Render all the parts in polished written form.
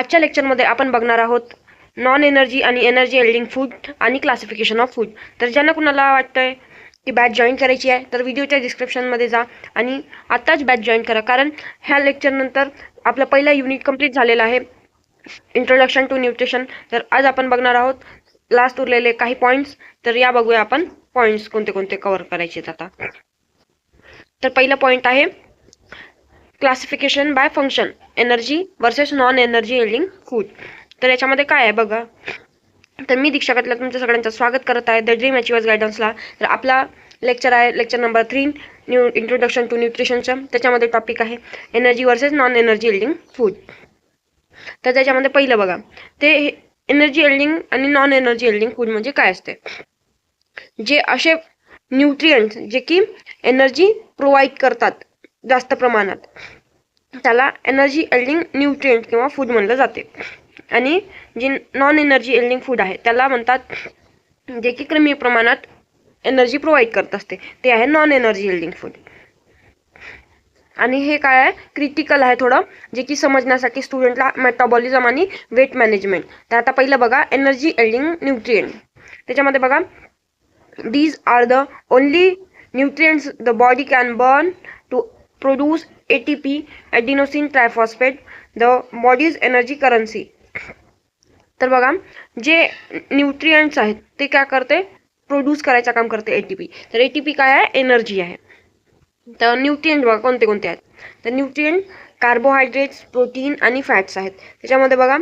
आजच्या लेक्चरमध्ये आपण बघणार आहोत नॉन एनर्जी आणि एनर्जी एल्डिंग फूड आणि क्लासिफिकेशन ऑफ फूड. तर ज्यांना कुणाला वाटतंय की बॅच जॉईन करायची आहे तर व्हिडिओच्या डिस्क्रिप्शनमध्ये जा आणि आत्ताच बॅच जॉईन करा, कारण ह्या लेक्चरनंतर आपला पहिला युनिट कंप्लीट झालेला आहे, इंट्रोडक्शन टू न्यूट्रिशन. तर आज आपण बघणार आहोत लास्ट उरलेले काही पॉईंट्स. तर या बघूया आपण पॉईंट्स कोणते कोणते कव्हर करायचे आता. तर पहिला पॉईंट आहे classification bye function, energy versus non energy एल्डिंग food. तर याच्यामध्ये काय आहे बघा. तर मी दीक्षा कटला तुमचं सगळ्यांचं स्वागत करत आहे द ड्रीम अचिव्हर्स गायडन्सला. तर आपला लेक्चर आहे लेक्चर नंबर 3 इंट्रोडक्शन टू न्यूट्रिशनचं. त्याच्यामध्ये टॉपिक आहे energy versus non energy एल्डिंग food. तर त्याच्यामध्ये पहिलं बघा, ते एनर्जी एल्डिंग आणि नॉन एनर्जी एल्डिंग फूड म्हणजे काय असते. जे असे न्यूट्रिएंट्स जे की एनर्जी प्रोव्हाइड करतात जास्त प्रमाणात, त्याला एनर्जी एल्डिंग न्यूट्रिएंट किंवा फूड म्हणलं जाते. आणि जे नॉन एनर्जी एल्डिंग फूड आहे त्याला म्हणतात जे की कमी प्रमाणात एनर्जी प्रोव्हाइड करत असते, ते आहे नॉन एनर्जी एल्डिंग फूड. आणि हे काय आहे, क्रिटिकल आहे थोडं, जे की समजण्यासाठी स्टुडंटला मेटाबॉलिझम आणि वेट मॅनेजमेंट. तर आता पहिलं बघा एनर्जी एल्डिंग न्यूट्रिएंट. त्याच्यामध्ये बघा, these are the only nutrients the body can burn to produce ATP, adenosine triphosphate, the body's energy currency. तर बघा, जे न्यूट्रिएंट्स आहेत ते काय करते, प्रोड्यूस करायचं काम करते ATP. तर ATP काय आहे, एनर्जी आहे. तर न्यूट्रिएंट बघा कोणते कोणते आहेत. तर न्यूट्रिएंट कार्बोहायड्रेट्स, प्रोटीन आणि फॅट्स आहेत. त्याच्यामध्ये बघा,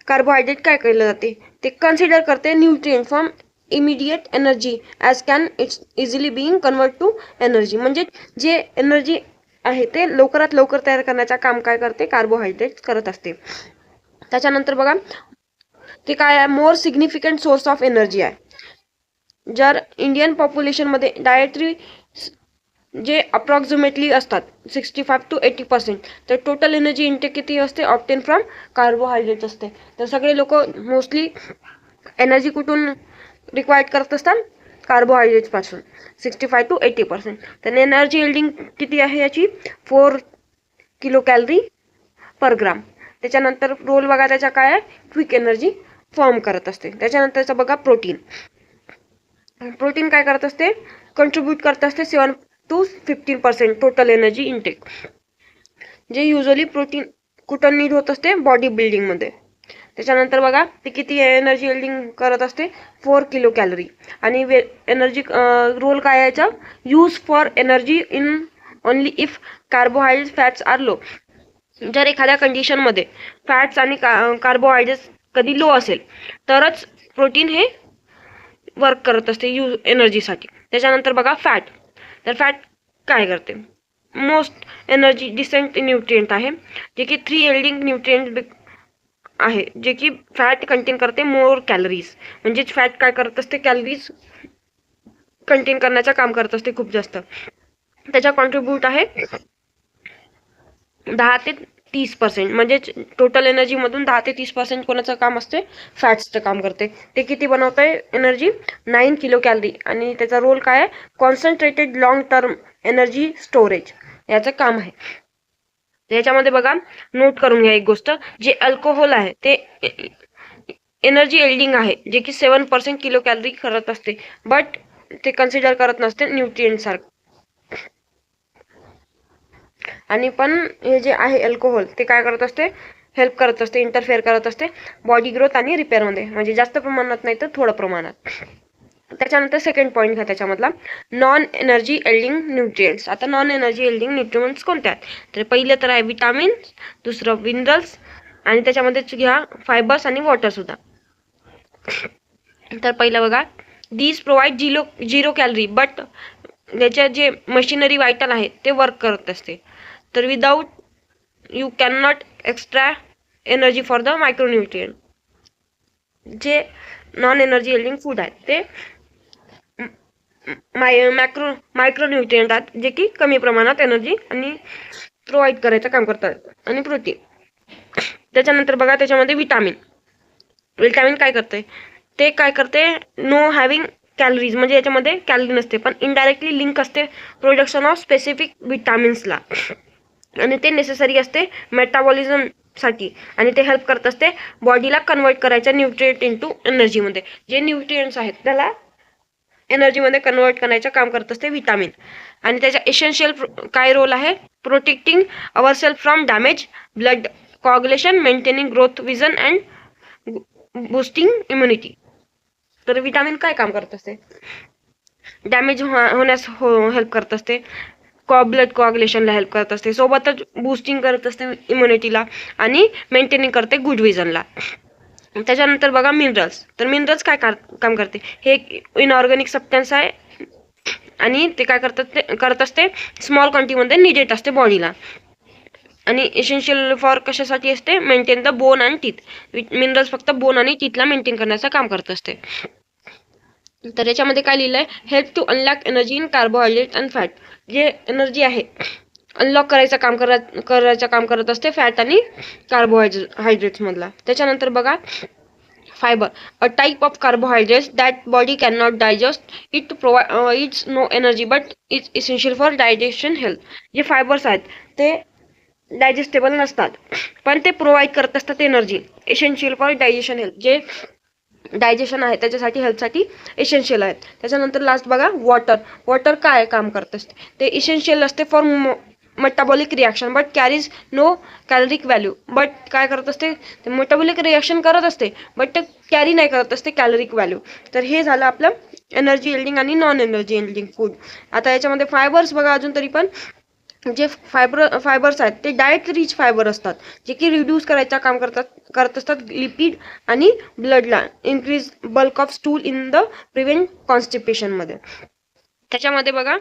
कार्बोहायड्रेट काय केलं जाते, ते कन्सिडर करते nutrient from immediate energy as can it's easily being convert to energy. म्हणजे जे एनर्जी आहे ते लवकरात लवकर तयार करण्याचं काम काय करते, कार्बोहायड्रेट करत असते. त्याच्यानंतर बघा, ते काय आहे, more significant source of energy आहे. जर इंडियन पॉप्युलेशनमध्ये डायटरी जे अप्रॉक्सिमेटली असतात 65 to 80%, तर टोटल एनर्जी इंटेक किती असते, ऑप्टेन फ्रॉम कार्बोहायड्रेट असते. तर सगळे लोक मोस्टली एनर्जी कुठून रिक्वायर्ड करत असतात, कार्बोहायड्रेट्स पासून 65 to 80%. तर एनर्जी एल्डिंग किती आहे याची, 4 किलो कॅलरी पर ग्राम. त्याच्यानंतर रोल बघा त्याचा काय आहे, क्विक एनर्जी फॉर्म करत असते. त्याच्यानंतरचं बघा प्रोटीन. प्रोटीन काय करत असते, कंट्रीब्यूट करत असते 7 to 15% टोटल एनर्जी इंटेक. जे युजली प्रोटीन कुठं नीड होत असते, बॉडी बिल्डिंगमध्ये. त्याच्यानंतर बघा, ते किती एनर्जी एल्डिंग करत असते, 4 किलो कॅलरी. आणि एनर्जी रोल काय याचा, use for energy in only if carbohydrates fats are low. जर एखाद्या कंडिशनमध्ये फॅट्स आणि कार्बोहायड्रेट्स कधी लो असेल तरच प्रोटीन हे वर्क करत असते एनर्जीसाठी. त्याच्यानंतर बघा फॅट. तर फॅट काय करते, मोस्ट एनर्जी डिसेंट न्यूट्रिएंट आहे, जे की 3 एल्डिंग न्यूट्रिएंट आहे, जे की फॅट कंटेन करते मोर कॅलरीज. म्हणजे फॅट काय करत असते, कॅलरीज कंटेन करण्याचं काम करत असते खूप जास्त. त्याचा कॉन्ट्रीब्यूट आहे 10 ते 30%. म्हणजे टोटल एनर्जीमधून 10 ते 30% कोणाचं काम असते, फॅट्सचं काम करते. ते किती बनवतं आहे एनर्जी, 9 किलो कॅलरी. आणि त्याचा रोल काय आहे, concentrated long term energy storage याचं काम आहे. याच्यामध्ये बघा, नोट करून घ्या एक गोष्ट, जे अल्कोहोल आहे ते एनर्जी एल्डिंग आहे, जे की 7% किलो कॅलरी करत असते, बट ते कन्सिडर करत नसते न्यूट्रिएंट सारखं. आणि पण हे जे आहे अल्कोहोल ते काय करत असते, हेल्प करत असते, इंटरफेअर करत असते बॉडी ग्रोथ आणि रिपेअरमध्ये. म्हणजे जास्त प्रमाणात नाही तर थोडं प्रमाणात. त्याच्यानंतर सेकंड पॉईंट घ्या त्याच्यामधला, नॉन एनर्जी एल्डिंग न्यूट्रिएंट्स. आता नॉन एनर्जी एल्डिंग न्यूट्रिएंट्स कोणत्या आहेत, तर पहिलं तर आहे विटामिन्स, दुसरं मिनरल्स, आणि त्याच्यामध्येच घ्या फायबर्स आणि वॉटर सुद्धा. तर पहिलं बघा, these provide zero calorie but त्याच्या जे मशिनरी वायटल आहे ते वर्क करत असते. तर without you can not extra energy for the micronutrient. जे नॉन एनर्जी एल्डिंग फूड आहेत ते मायक्रोन्यूट्रिएंट आहेत, जे की कमी प्रमाणात एनर्जी आणि प्रोव्हाइड करायचं काम करतात. आणि प्रोटीन. त्याच्यानंतर बघा, त्याच्यामध्ये विटामिन काय करते, ते काय करते, नो हॅव्हिंग कॅलरीज. म्हणजे याच्यामध्ये कॅलरी नसते, पण इनडायरेक्टली लिंक असते प्रोडक्शन ऑफ स्पेसिफिक विटामिन्सला. आणि ते नेसेसरी असते मेटाबॉलिझम साठी आणि ते हेल्प करत असते बॉडीला कन्वर्ट करायचं न्यूट्रिएंट इंटू एनर्जीमध्ये. जे न्यूट्रिएंट्स आहेत त्याला एनर्जीमध्ये कन्वर्ट करायचं काम करत असते विटामिन. आणि त्याचा एसेन्शियल काय रोल आहे, protecting our self from damage, blood coagulation, maintaining growth vision and boosting immunity. तर विटामिन काय काम करत असते, डॅमेज होण्यास हेल्प करत असते, ब्लड कोआग्युलेशनला हेल्प करत असते, सोबतच बूस्टिंग करत असते इम्युनिटीला आणि मेंटेनिंग करते गुड विजनला. त्याच्यानंतर बघा मिनरल्स. तर मिनरल्स काय काम करते, हे इनऑर्गॅनिक सबस्टन्स आहे आणि ते काय करत असते स्मॉल क्वांटिटीमध्ये निडेड असते बॉडीला. आणि एसेन्शियल फॉर कशासाठी असते, maintain the bone and teeth. Minerals फक्त बोन आणि टीथला मेंटेन करण्याचं काम करत असते. तर याच्यामध्ये काय लिहिलंय, help to unlock energy in carbohydrate and fat. जे एनर्जी आहे अनलॉक करायचं काम करत असते फॅट आणि कार्बोहायड्रेट्स मधला. त्याच्यानंतर बघा fibre, a type of carbohydrates that body can not digest. It provides no energy but is essential for digestion health. जे फायबर्स आहेत ते डायजेस्टेबल नसतात पण ते प्रोव्हाइड करत असतात energy, essential for digestion health. जे डायजेशन आहे त्याच्यासाठी हेल्थसाठी एसेन्शियल आहेत. त्याच्यानंतर लास्ट बघा वॉटर. वॉटर काय काम करत असते, ते इसेन्शियल असते for metabolic reaction but carries no caloric value. But काय करत असते, ते मेटाबॉलिक रिॲक्शन करत असते बट ते कॅरी नाही करत असते कॅलरिक व्हॅल्यू. तर हे झालं आपलं एनर्जी एल्डिंग आणि नॉन एनर्जी एल्डिंग फूड. आता याच्यामध्ये फायबर्स बघा, अजून तरी पण जे फायबर्स आहेत ते डाएट रिच फायबर असतात, जे की रिड्यूस करायचं काम करत असतात लिपिड आणि ब्लडला increase bulk of stool in the prevent constipation मध्ये. त्याच्यामध्ये बघा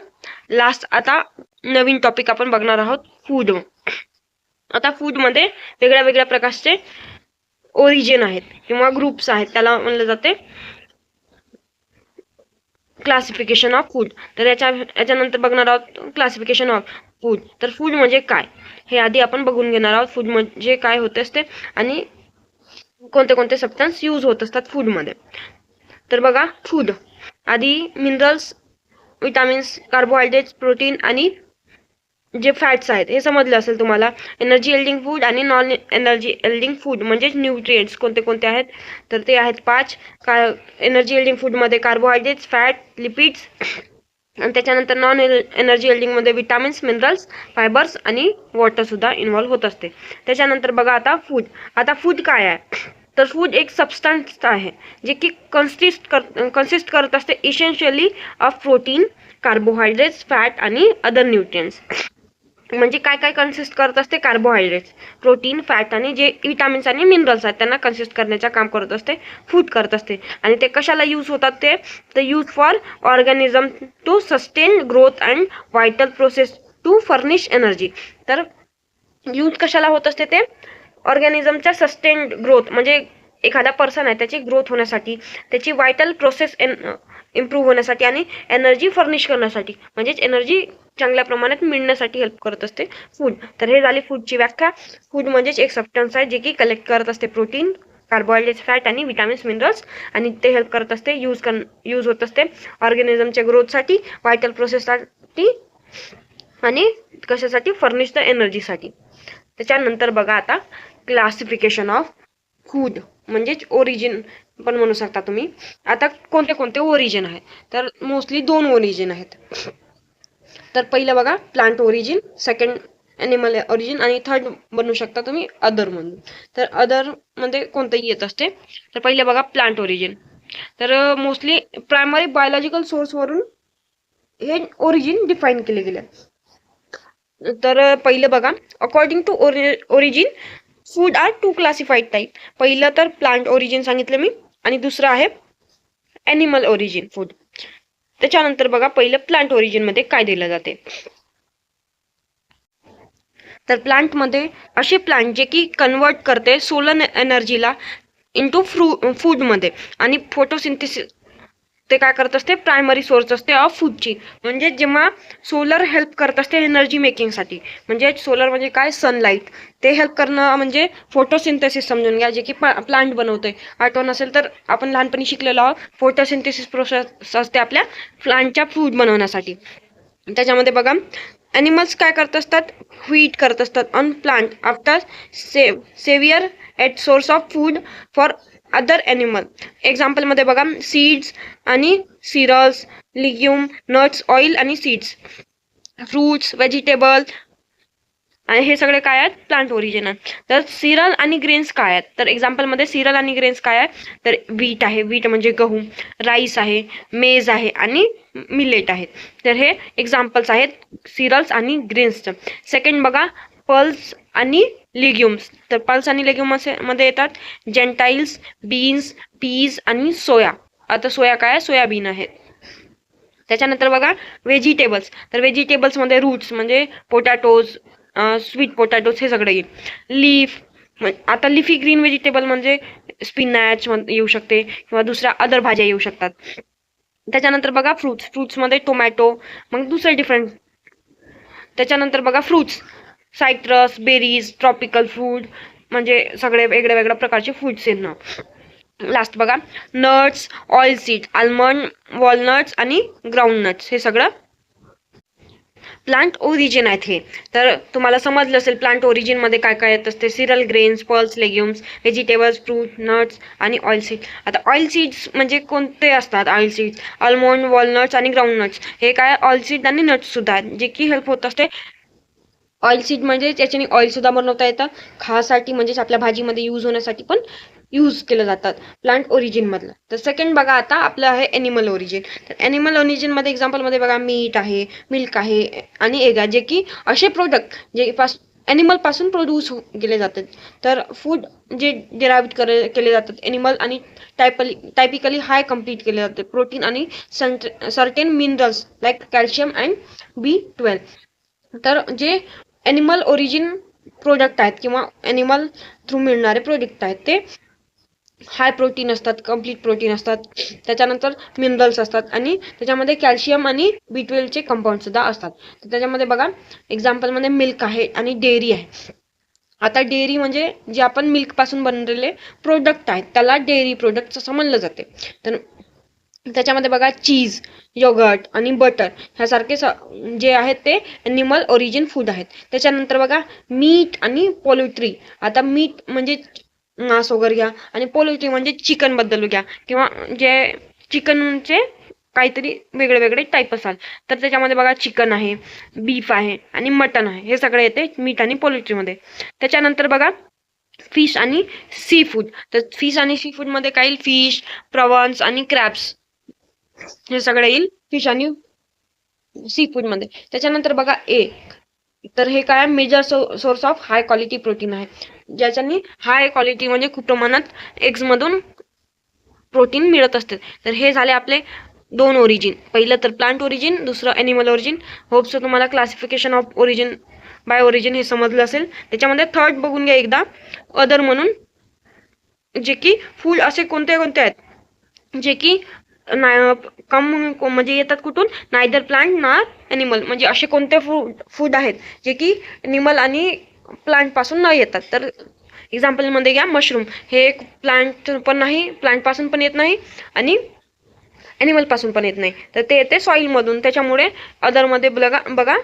लास्ट आता नवीन टॉपिक आपण बघणार आहोत फूड. आता फूडमध्ये वेगळ्या वेगळ्या प्रकारचे ओरिजिन आहेत किंवा ग्रुप्स आहेत, त्याला म्हणलं जाते क्लासिफिकेशन ऑफ फूड. तर याच्यानंतर बघणार आहोत क्लासिफिकेशन ऑफ फूड. तर फूड म्हणजे काय हे आधी आपण बघून घेणार आहोत. फूड म्हणजे काय होते असते आणि कोणते कोणते सबस्टन्स यूज होत असतात फूडमध्ये. तर बघा फूड आधी मिनरल्स, विटामिन्स, कार्बोहायड्रेट्स, प्रोटीन आणि जे फॅट्स आहेत हे समजलं असेल तुम्हाला. एनर्जी एल्डिंग फूड आणि नॉन एनर्जी एल्डिंग फूड म्हणजे न्यूट्रिएंट्स कोणते कोणते आहेत, तर ते आहेत 5. एनर्जी एल्डिंग फूडमध्ये कार्बोहायड्रेट्स, फॅट, लिपिड्स. आणि त्याच्यानंतर नॉन एनर्जी एल्डिंगमध्ये विटामिन्स, मिनरल्स, फायबर्स आणि वॉटर सुद्धा इन्व्हॉल्व होत असते. त्याच्यानंतर बघा आता फूड. आता फूड काय आहे, तर फूड एक सबस्टन्स आहे जे की कन्सिस्ट करत असते essentially of protein, carbohydrates, fat आणि अदर न्यूट्रिएंट्स. म्हणजे काय काय कन्सिस्ट करत असते, कार्बोहायड्रेट्स, प्रोटीन, फॅट आणि जे विटामिन्स आणि मिनरल्स आहेत त्यांना कन्सिस्ट करण्याचं काम करत असते फूड करत असते. आणि ते कशाला यूज होतात, ते use for organism to sustain growth and vital process to furnish energy. तर यूज कशाला होत असते, ते ऑर्गॅनिझमच्या सस्टेन ग्रोथ म्हणजे एखादा पर्सन आहे त्याची ग्रोथ होण्यासाठी, त्याची व्हायटल प्रोसेस इम्प्रूव्ह होण्यासाठी आणि एनर्जी फर्निश करण्यासाठी म्हणजेच एनर्जी चांगल्या प्रमाणात मिळण्यासाठी हेल्प करत असते फूड. तर हे झाली फूडची व्याख्या. फूड म्हणजेच एक सबस्टन्स आहे जे की कलेक्ट करत असते प्रोटीन, कार्बोहायड्रेट्स, फॅट आणि विटामिन्स, मिनरल्स आणि ते हेल्प करत असते यूज होत असते ऑर्गॅनिझमच्या ग्रोथसाठी, व्हायटल प्रोसेससाठी आणि कशासाठी, फर्निश द एनर्जीसाठी. त्याच्यानंतर बघा आता क्लासिफिकेशन ऑफ फूड म्हणजेच ओरिजिन पण म्हणू शकता तुम्ही. आता कोणते कोणते ओरिजिन आहेत, तर मोस्टली 2 ओरिजिन आहेत. तर पहिलं बघा plant origin, second animal origin आणि थर्ड बनवू शकता तुम्ही अदर म्हणून. तर अदर मध्ये कोणतंही येत असते. तर पहिले बघा प्लांट ओरिजिन. तर मोस्टली प्रायमरी बायोलॉजिकल सोर्स वरून हे ओरिजिन डिफाईन केले गेले. तर पहिलं बघा according to origin food are 2 classified type. पहिलं तर प्लांट ओरिजिन सांगितलं मी आणि दुसरं आहे ॲनिमल ओरिजिन फूड. त्याच्यानंतर बघा पहिलं प्लांट ओरिजिन मध्ये काय दिलं जाते, तर प्लांट मध्ये असे प्लांट जे की कन्वर्ट करते सोलर एनर्जीला इंटू फूड मध्ये आणि फोटोसिंथेसिस ते काय करत असते, प्रायमरी सोर्स असते ऑफ फूडची. म्हणजे जेव्हा सोलर हेल्प करत असते एनर्जी मेकिंगसाठी, म्हणजे सोलर म्हणजे काय, सनलाईट, ते हेल्प करणं म्हणजे फोटोसिंथेसिस समजून घ्या, जे की प्लांट बनवते. आठवण असेल तर आपण लहानपणी शिकलेलो आहोत, फोटोसिंथेसिस प्रोसेस असते आपल्या प्लांटच्या फूड बनवण्यासाठी. त्याच्यामध्ये बघा ॲनिमल्स काय करत असतात, फीड करत असतात on plant after saviour at source of food for other animal. एक्झाम्पलमध्ये बघा सीड्स आणि सिरल्स, लिग्यूम, नट्स, ऑइल आणि सीड्स, फ्रूट्स, व्हेजिटेबल, आणि हे सगळे काय आहेत, प्लांट ओरिजिन आहेत. तर सिरल आणि ग्रेन्स काय आहेत, तर एक्झाम्पलमध्ये सिरल आणि ग्रेन्स काय आहेत, तर व्हीट आहे, व्हीट म्हणजे गहू, राईस आहे, मेज आहे आणि मिलेट आहेत. तर हे एक्झाम्पल्स आहेत सिरल्स आणि ग्रेन्सचं. सेकंड बघा पल्स आणि लेग्युम्स. तर पल्स आणि लेग्युम्स मध्ये येतात जेंटाईल्स, बीन्स, पीज आणि सोया. आता सोया काय आहे, सोयाबीन आहेत. त्याच्यानंतर बघा व्हेजिटेबल्स. तर व्हेजिटेबल्समध्ये रूट्स म्हणजे पोटॅटोज, स्वीट पोटॅटोज हे सगळं येईल. लीफ, आता लिफी ग्रीन व्हेजिटेबल म्हणजे स्पिनॅच येऊ शकते किंवा दुसऱ्या अदर भाज्या येऊ शकतात. त्याच्यानंतर बघा फ्रुट्समध्ये टोमॅटो, मग दुसरे डिफरंट. त्याच्यानंतर बघा फ्रुट्स, सायट्रस, बेरीज, ट्रॉपिकल फूड म्हणजे सगळे वेगळ्या वेगळ्या प्रकारचे फूड्स आहेत ना. लास्ट बघा nuts, oil seed, almond, walnuts आणि ग्राउंडनट्स हे सगळं प्लांट ओरिजिन आहेत. हे तर तुम्हाला समजलं असेल प्लांट ओरिजिन मध्ये काय काय येत असते, cereal, grains, pulse, legumes, vegetables, fruit, nuts आणि ऑइल सीड. आता ऑइल सीड्स म्हणजे कोणते असतात, ऑइल सीड्स आल्मंड, वॉलनट्स आणि ग्राउंडनट्स हे काय ऑइल सीड आणि नट्स सुद्धा आहेत, जे की हेल्प होत असते. ऑइल सीड म्हणजे त्याच्याने ऑइल सुद्धा बनवता येतं, खासाठी म्हणजेच आपल्या भाजीमध्ये यूज होण्यासाठी पण यूज केलं जातात प्लांट ओरिजिन मधलं. तर सेकंड बघा आता आपलं आहे ॲनिमल ओरिजिन. तर ॲनिमल ओरिजिन मध्ये एक्झाम्पलमध्ये बघा मीट आहे, मिल्क आहे आणि एग आहे, जे की असे प्रोडक्ट जे ॲनिमल पासून प्रोड्यूस केले जातात. तर फूड जे डिराइव्ह केले जातात ॲनिमल आणि टायपिकली हाय कम्प्लीट केले जाते प्रोटीन आणि certain minerals like calcium and B12. तर जे ॲनिमल ओरिजिन प्रोडक्ट आहेत किंवा ॲनिमल थ्रू मिळणारे प्रोडक्ट आहेत ते हाय प्रोटीन असतात, कम्प्लीट प्रोटीन असतात, त्याच्यानंतर मिनरल्स असतात आणि त्याच्यामध्ये कॅल्शियम आणि B12चे कंपाऊंड सुद्धा असतात. तर त्याच्यामध्ये बघा एक्झाम्पलमध्ये मिल्क आहे आणि डेअरी आहे. आता डेअरी म्हणजे जे आपण मिल्क पासून बनलेले प्रोडक्ट आहेत त्याला डेअरी प्रोडक्ट असं म्हणलं जाते. तर त्याच्यामध्ये बघा चीज, योगर्ट आणि बटर ह्यासारखे जे आहेत ते ॲनिमल ओरिजिन फूड आहेत. त्याच्यानंतर बघा मीट आणि पोल्ट्री. आता मीट म्हणजे मांस वगैरे घ्या आणि पोल्ट्री म्हणजे चिकन बद्दल घ्या किंवा जे चिकनचे काहीतरी वेगळे वेगळे टाईप असाल तर त्याच्यामध्ये बघा चिकन आहे, बीफ आहे आणि मटन आहे, हे सगळे येते मीट आणि पोल्ट्रीमध्ये. त्याच्यानंतर बघा फिश आणि सी फूड. तर फिश आणि सी फूड मध्ये काय येईल, फिश, प्रॉन्स आणि क्रॅब्स हे सगळं येईल फिश आणि सी फूड मध्ये. त्याच्यानंतर बघा एग. तर हे काय major source of high quality protein आहे, ज्याच्यानी हाय क्वालिटी म्हणजे खूप प्रमाणात एग्स मधून प्रोटीन मिळत असते. तर हे झाले आपले दोन ओरिजिन, पहिलं तर प्लांट ओरिजिन, दुसरं ॲनिमल ओरिजिन. होप्स तुम्हाला classification of origin by origin हे समजलं असेल. त्याच्यामध्ये थर्ड बघून घ्या एकदा, अदर म्हणून, जे की फूड असे कोणते कोणते आहेत जे की म्हणजे येतात कुठून, नायदर प्लांट ना ॲनिमल, म्हणजे असे कोणते फूड आहेत जे की ॲनिमल आणि प्लांट पासून न येतात. तर एक्झाम्पलमध्ये घ्या मशरूम, हे एक प्लांट पण नाही, प्लांट पासून पण येत नाही आणि ॲनिमल पासून पण येत नाही, तर ते येते सॉईल मधून. त्याच्यामुळे अदरमध्ये बघा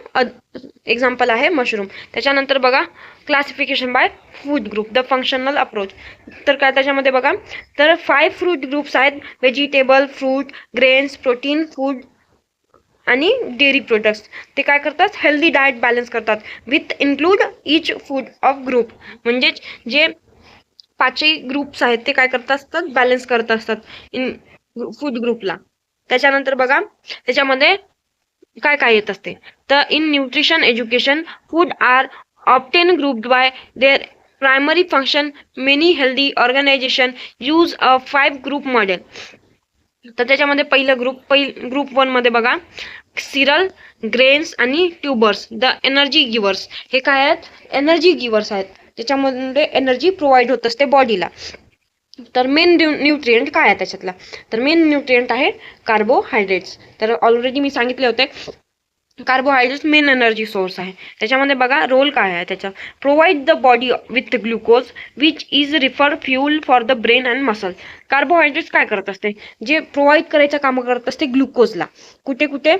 एक्झाम्पल आहे मशरूम. त्याच्यानंतर बघा classification by food group, the functional approach. तर काय त्याच्यामध्ये बघा, तर 5 फ्रूट ग्रुप्स आहेत, vegetable, fruit, grains, protein food आणि डेअरी प्रोडक्ट्स. ते काय करतात, हेल्दी डाएट बॅलन्स करतात with include each food of group. म्हणजे जे 5ही ग्रुप्स आहेत ते काय करत असतात, बॅलन्स करत असतात इन फूड ग्रुपला. त्याच्यानंतर बघा त्याच्यामध्ये काय काय येत असते, तर in nutrition education food are often grouped by their primary function. Many healthy organisation use a 5 group model. तर त्याच्यामध्ये पहिलं ग्रुप 1 मध्ये बघा सिरल, ग्रेन्स आणि ट्यूबर्स, द एनर्जी गिवर्स. हे काय आहेत, एनर्जी गिवर्स आहेत, त्याच्यामध्ये एनर्जी प्रोव्हाइड होत असते बॉडीला. तर मेन न्यूट्रिएंट काय आहे त्याच्यातला, तर मेन न्यूट्रिएंट आहे कार्बोहायड्रेट्स. तर ऑलरेडी मी सांगितले होते कार्बोहायड्रेट्स मेन एनर्जी सोर्स आहे. त्याच्यामध्ये बघा रोल काय आहे त्याचा, provide the body with glucose which is refer fuel for the brain and muscle. Carbohydrates काय करत असते, जे प्रोव्हाइड करायचं काम करत असते ग्लुकोजला. कुठे कुठे,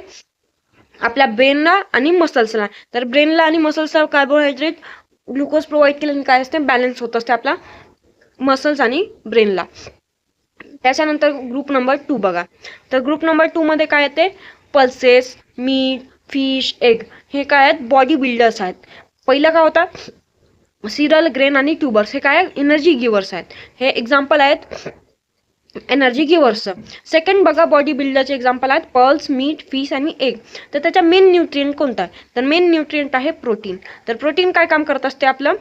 आपल्या ब्रेनला आणि मसल्सला. तर ब्रेनला आणि मसल्सला कार्बोहायड्रेट ग्लुकोज प्रोव्हाइड केल्याने काय असते, बॅलन्स होत असते आपला मसल्स आणि ब्रेनला. त्याच्यानंतर ग्रुप नंबर 2 बघा. तर ग्रुप नंबर 2 मध्ये काय येते, पल्सेस, मीट, फिश, एग हे काय आहेत, बॉडी बिल्डर्स आहेत. पहिला काय होता, सिरल, ग्रेन आणि ट्यूबर्स हे काय एनर्जी गिवर्स आहेत. हे एक्झाम्पल आहेत एनर्जी गिवर्स. सेकंड बघा, बॉडी बिल्डरचे एक्झाम्पल आहेत पल्स, मीट, फिश आणि एग. तर त्याचा मेन न्यूट्रिएंट कोणता आहे, तर मेन न्यूट्रिएंट आहे प्रोटीन. तर प्रोटीन काय काम करत असते, आपलं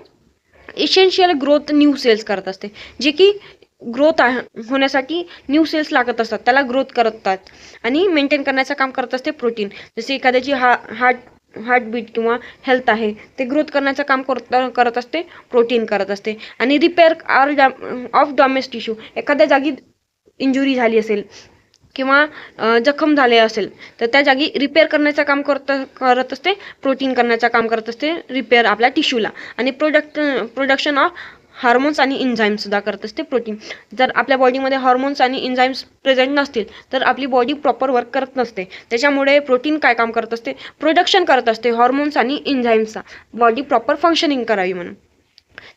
इसेन्शियल ग्रोथ न्यू सेल्स करत असते, जे की ग्रोथ होण्यासाठी न्यू सेल्स लागत असतात, त्याला ग्रोथ करतात आणि मेंटेन करण्याचं काम करत असते प्रोटीन. जसे एखाद्याची हार्टबीट किंवा हेल्थ आहे ते ग्रोथ करण्याचं काम करत असते प्रोटीन करत असते. आणि रिपेअर ऑफ डॅमेज टिश्यू, एखाद्या जागी इंजुरी झाली असेल किंवा जखम झाले असेल तर त्या जागी रिपेअर करण्याचं काम करत असते प्रोटीन, करण्याचं काम करत असते रिपेअर आपल्या टिश्यूला. आणि प्रोडक्शन ऑफ हार्मोन्स आणि एन्झाईम्स सुद्धा करत असते प्रोटीन. जर आपल्या बॉडीमध्ये हार्मोन्स आणि एन्झाईम्स प्रेझेंट नसतील तर आपली बॉडी प्रॉपर वर्क करत नसते. त्याच्यामुळे प्रोटीन काय काम करत असते, प्रोडक्शन करत असते हार्मोन्स आणि एन्झाईम्सचा, बॉडी प्रॉपर फंक्शनिंग करावी म्हणून.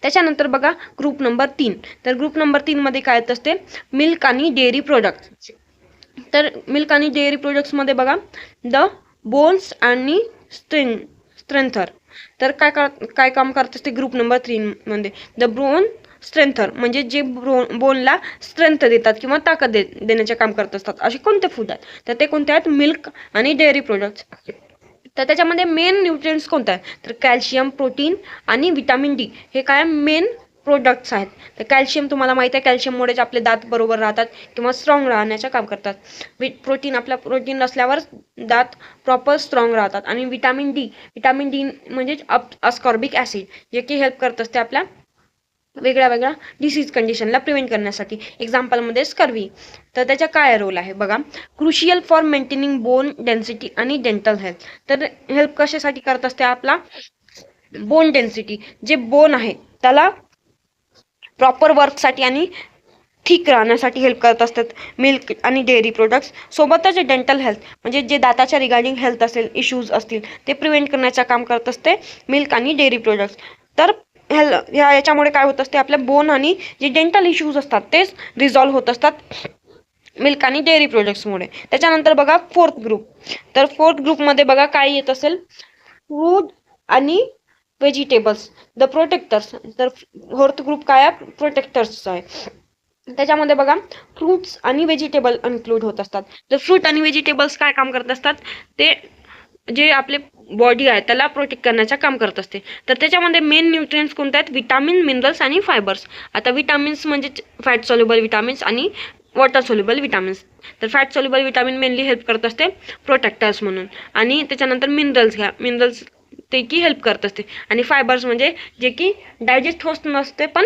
त्याच्यानंतर बघा ग्रुप नंबर 3. तर ग्रुप नंबर 3 मध्ये काय येत असते, मिल्क आणि डेअरी प्रोडक्ट्स. तर मिल्क आणि डेअरी प्रोडक्ट्समध्ये बघा, द बोन्स आणि स्ट्रेंथर. तर काय काम करत असते ग्रुप नंबर 3 मध्ये, द बोन स्ट्रेंथर म्हणजे जे बोनला स्ट्रेंथ देतात किंवा ताकद देण्याचे काम करत असतात. असे कोणते फूड आहेत, तर ते कोणते आहेत, मिल्क आणि डेअरी प्रोडक्ट्स. तर त्याच्यामध्ये मेन न्यूट्रिएंट्स कोणते आहेत, तर कॅल्शियम, प्रोटीन आणि विटामिन डी हे काय मेन प्रोडक्ट्स आहेत. तर कॅल्शियम तुम्हाला माहिती आहे, कॅल्शियममुळेच आपले दात बरोबर राहतात किंवा स्ट्रॉंग राहण्याचं काम करतात. प्रोटीन, आपला प्रोटीन नसल्यावर दात प्रॉपर स्ट्रॉंग राहतात. आणि विटामिन डी म्हणजेच अस्कॉर्बिक ॲसिड, जे की हेल्प करत असते आपल्या वेगळ्या डिसीज कंडिशनला प्रिव्हेंट करण्यासाठी. एक्झाम्पलमध्ये स्कर्वी. तर त्याचा काय रोल आहे बघा, crucial for maintaining bone density आणि डेंटल हेल्थ. तर हेल्प कशासाठी करत असते, आपला बोन डेन्सिटी, जे बोन आहे त्याला प्रॉपर वर्कसाठी आणि ठीक राहण्यासाठी हेल्प करत असतात मिल्क आणि डेअरी प्रोडक्ट्स. सोबतच डेंटल हेल्थ म्हणजे जे दाताच्या रिगार्डिंग हेल्थ असेल, इश्यूज असतील ते प्रिव्हेंट करण्याचं काम करत असते मिल्क आणि डेअरी प्रोडक्ट्स. तर याच्यामुळे काय होत असते, आपल्या बोन आणि जे डेंटल इश्यूज असतात तेच रिझॉल्व्ह होत असतात मिल्क आणि डेअरी प्रोडक्ट्समुळे. त्याच्यानंतर बघा फोर्थ ग्रुप. तर फोर्थ ग्रुपमध्ये बघा काय येत असेल, फ्रूट आणि व्हेजिटेबल्स, द प्रोटेक्टर्स. तर फोर्थ ग्रुप काय आहे, प्रोटेक्टर्सचा आहे. त्याच्यामध्ये बघा फ्रूट्स आणि व्हेजिटेबल इन्क्लूड होत असतात. तर फ्रूट आणि व्हेजिटेबल्स काय काम करत असतात, ते जे आपले बॉडी आहे त्याला प्रोटेक्ट करण्याचं काम करत असते. तर त्याच्यामध्ये मेन न्यूट्रिएंट्स कोणते आहेत, विटामिन, मिनरल्स आणि फायबर्स. आता विटामिन्स म्हणजे फॅट सोल्युबल विटामिन्स आणि वॉटर सोल्युबल विटामिन्स. तर fat soluble vitamin mainly help करत असते प्रोटेक्टर्स म्हणून. आणि त्याच्यानंतर मिनरल्स घ्या, मिनरल्स ते की हेल्प करत असते. आणि फायबर्स म्हणजे जे की डायजेस्ट होत नसते पण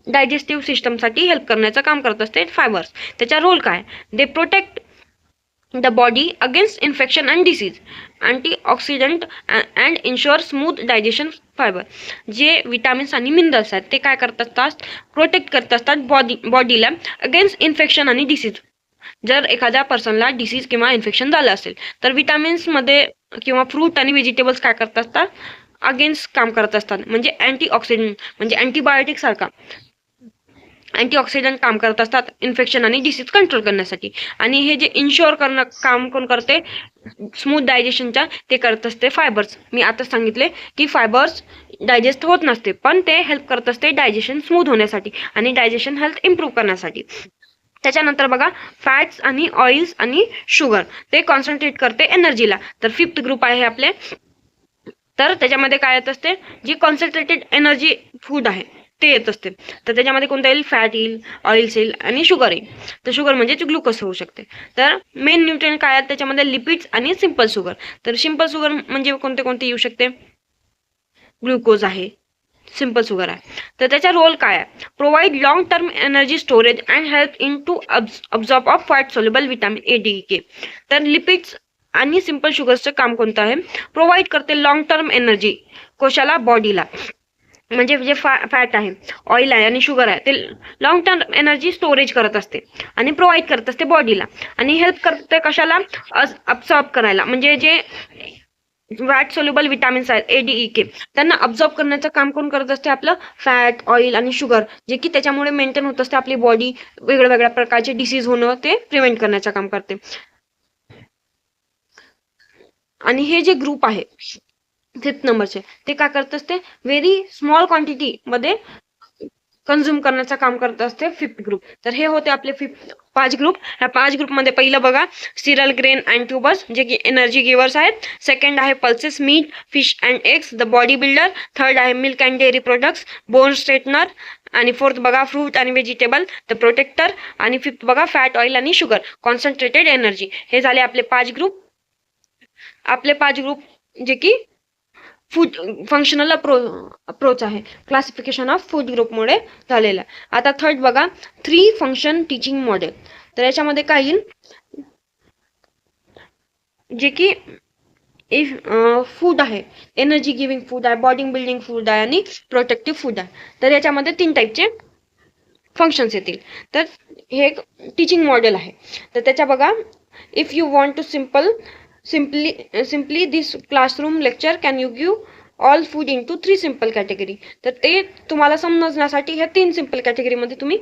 डायजेस्टिव्ह सिस्टमसाठी हेल्प करण्याचं काम करत असते फायबर्स. त्याचा रोल काय, they protect the body against infection and disease, antioxidant and ensure smooth digestion. Fibre जे विटामिन्स आणि मिनरल्स आहेत ते काय करत असतात, प्रोटेक्ट करत असतात बॉडीला अगेन्स्ट इन्फेक्शन आणि डिसीज. जर एखाद्या पर्सनला डिसीज किंवा इन्फेक्शन झालं असेल तर विटामिन्समध्ये किंवा फ्रूट आणि व्हेजिटेबल्स काय करत असतात, अगेन्स्ट काम करत असतात. म्हणजे अँटीऑक्सिडंट म्हणजे अँटीबायोटिक सारखा अँटीऑक्सिडंट काम करत असतात इन्फेक्शन आणि डिसीज कंट्रोल करण्यासाठी. आणि हे जे इन्शुअर करणं काम कोण करते, स्मूथ डायजेशनच्या, ते करत असते फायबर्स. मी आता सांगितले की फायबर्स डायजेस्ट होत नसते पण ते हेल्प करत असते डायजेशन स्मूथ होण्यासाठी आणि डायजेशन हेल्थ इम्प्रूव्ह करण्यासाठी. त्याच्यानंतर बघा फॅट्स आणि ऑइल्स आणि शुगर, ते कॉन्सन्ट्रेट करते एनर्जीला. तर फिफ्थ ग्रुप आहे आपले. तर त्याच्यामध्ये काय येत असते, जी कॉन्सन्ट्रेटेड एनर्जी फूड आहे ते येत असते. तर त्याच्यामध्ये कोणतं येईल, फॅट येईल, ऑइल्स येईल आणि शुगर येईल. तर शुगर म्हणजे ग्लुकोज होऊ शकते. तर मेन न्यूट्रिएंट काय आहेत त्याच्यामध्ये, लिपिड्स आणि सिंपल शुगर. तर सिंपल शुगर म्हणजे कोणते कोणते येऊ शकते, ग्लुकोज आहे, सिंपल शुगर आहे. तर त्याचा रोल काय आहे, provide long term energy storage and help in to absorb of fat soluble vitamin A, D, K. तर लिपिड्स आणि सिंपल शुगरचं काम कोणतं आहे, प्रोव्हाइड करते लॉंग टर्म एनर्जी कोशाला, बॉडीला. म्हणजे जे फॅट आहे, ऑइल आहे आणि शुगर आहे ते लॉंग टर्म एनर्जी स्टोरेज करत असते आणि प्रोव्हाइड करत असते बॉडीला, आणि हेल्प करते कशाला, अब्सॉर्ब करायला. म्हणजे जे फॅट सोल्युबल विटामिन्स आहेत ADE त्यांना अब्सॉर्ब करण्याचं काम कोण करत असते, आपलं फॅट, ऑइल आणि शुगर, जे की त्याच्यामुळे मेंटेन होत असते आपली बॉडी, वेगवेगळ्या प्रकारचे डिसीज होणं ते प्रिव्हेंट करण्याचं काम करते. आणि हे जे ग्रुप आहे 5th नंबरचे, ते काय करत असते, व्हेरी स्मॉल क्वांटिटी मध्ये कन्झ्युम करण्याचं काम करत असते 5th ग्रुप. तर हे होते आपले 5 ग्रुप. ह्या 5 ग्रुपमध्ये पहिलं बघा सिरल, ग्रेन अँड ट्युबर्स जे की एनर्जी गिवर्स आहेत. सेकंड आहे pulses, meat, fish and eggs, the body builder. Third आहे milk and dairy products, bone strengthener. आणि फोर्थ बघा फ्रूट आणि व्हेजिटेबल, द प्रोटेक्टर. आणि 5th बघा फॅट, ऑइल आणि शुगर, कॉन्सन्ट्रेटेड एनर्जी. हे झाले आपले 5 ग्रुप. आपले 5 ग्रुप जे की फूड फंक्शनल अप्रोच आहे, क्लासिफिकेशन ऑफ फूड ग्रुपमुळे झालेलं आहे. आता थर्ड बघा 3 फंक्शन टीचिंग मॉडेल. तर याच्यामध्ये काय येईल, जे की फूड आहे, एनर्जी गिव्हिंग फूड आहे, बॉडी बिल्डिंग फूड आहे आणि प्रोटेक्टिव्ह फूड आहे. तर याच्यामध्ये 3 टाईपचे फंक्शन्स येतील. तर हे एक टीचिंग मॉडेल आहे. तर त्याच्या बघा, if you want to simply this classroom lecture can you give all food into 3 simple category. तर ते तुम्हाला समजण्यासाठी ह्या 3 सिंपल कॅटेगरीमध्ये तुम्ही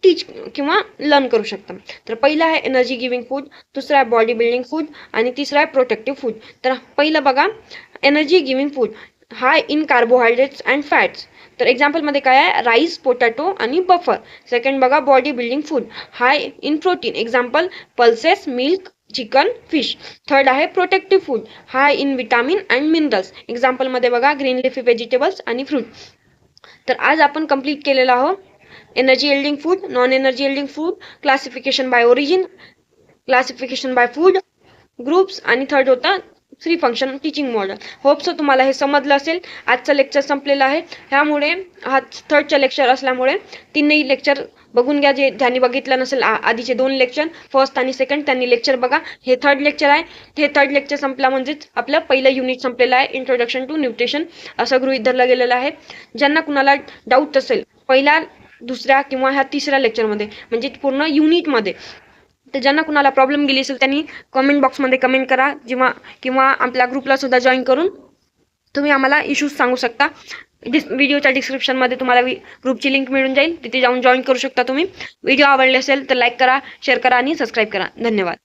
टीच किंवा लर्न करू शकता. तर पहिला आहे एनर्जी गिव्हिंग फूड, दुसरा आहे बॉडी बिल्डिंग फूड आणि तिसरा आहे प्रोटेक्टिव्ह फूड. तर पहिलं बघा energy giving food, high in carbohydrates and fats. तर एक्झाम्पलमध्ये काय आहे, राईस, पोटॅटो आणि बफर. सेकंड बघा body building food, high in protein. Example pulses, milk, chicken, fish. Third आहे protective food, high in vitamin and minerals. एक्झाम्पलमध्ये बघा green leafy vegetables आणि फ्रूट. तर आज आपण कंप्लीट केलेलं आहोत energy yielding food, non energy yielding food, classification by origin, classification by food groups आणि थर्ड होता 3 function teaching model. Hope so तुम्हाला हे समजलं असेल. आजचं लेक्चर संपलेलं आहे. ह्यामुळे हा थर्डचं लेक्चर असल्यामुळे 3ही लेक्चर बघून घ्या. ज्यांनी बघितलं नसेल आधीचे 2 लेक्चर, फर्स्ट आणि सेकंड, त्यांनी लेक्चर बघा. हे थर्ड लेक्चर आहे. हे थर्ड लेक्चर संपला म्हणजेच आपलं पहिलं युनिट संपलेलं आहे, इंट्रोडक्शन टू न्यूट्रिशन असं गृहीत धरलं गेलेलं आहे. ज्यांना कुणाला डाऊट असेल पहिल्या, दुसऱ्या किंवा ह्या तिसऱ्या लेक्चरमध्ये म्हणजे पूर्ण युनिटमध्ये, तर ज्यांना कुणाला प्रॉब्लेम गेली असेल त्यांनी कमेंट बॉक्समध्ये कमेंट करा, किंवा आपल्या ग्रुपला सुद्धा जॉईन करून तुम्ही आम्हाला इश्यूज सांगू शकता. व्हिडिओच्या डिस्क्रिप्शनमध्ये तुम्हाला ग्रुपची लिंक मिळून जाईल, तिथे जाऊन जॉईन करू शकता तुम्ही. व्हिडिओ आवडले असेल तर लाईक करा, शेअर करा आणि सबस्क्राईब करा. धन्यवाद.